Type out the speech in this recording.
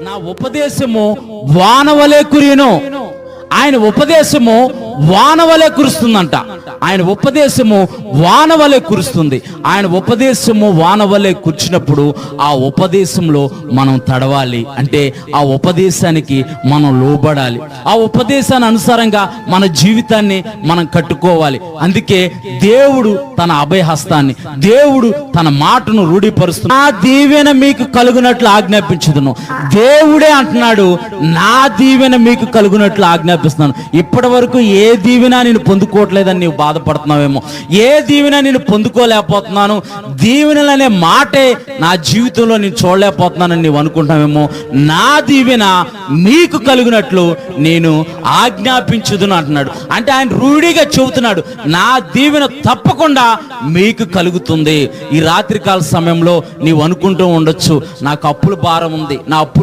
నా ఉపదేశము వానవలే కురియను. ఆయన ఉపదేశము వానవలే కురుస్తుందంట. ఆయన ఉపదేశము వానవలే కురుస్తుంది. ఆయన ఉపదేశము వానవలే కురిచినప్పుడు ఆ ఉపదేశంలో మనం తడవాలి. అంటే ఆ ఉపదేశానికి మనం లోబడాలి. ఆ ఉపదేశాన్ని అనుసారంగా మన జీవితాన్ని మనం కట్టుకోవాలి. అందుకే దేవుడు తన అభయహస్తాన్ని, దేవుడు తన మాటను రూఢిపరుస్తున్నాడు. నా దీవెన మీకు కలుగునట్లు ఆజ్ఞాపించుదును. దేవుడే అంటున్నాడు, నా దీవెన మీకు కలుగునట్లు ఆజ్ఞాపిస్తున్నాను. ఇప్పటి వరకు ఏ దీవెన నేను పొందుకోవట్లేదని నీవు బాధపడుతున్నావేమో, ఏ దీవెన నేను పొందుకోలేకపోతున్నాను, దీవెనలు అనే మాటే నా జీవితంలో నేను చూడలేకపోతున్నానని నీవు అనుకుంటావేమో. నా దీవెన మీకు కలిగినట్లు నేను ఆజ్ఞాపించుదును అంటున్నాడు. అంటే ఆయన రూఢిగా చెబుతున్నాడు, నా దీవెన తప్పకుండా మీకు కలుగుతుంది. ఈ రాత్రికాల సమయంలో నీవు అనుకుంటూ ఉండొచ్చు, నాకు అప్పుల భారం ఉంది, నా అప్పులు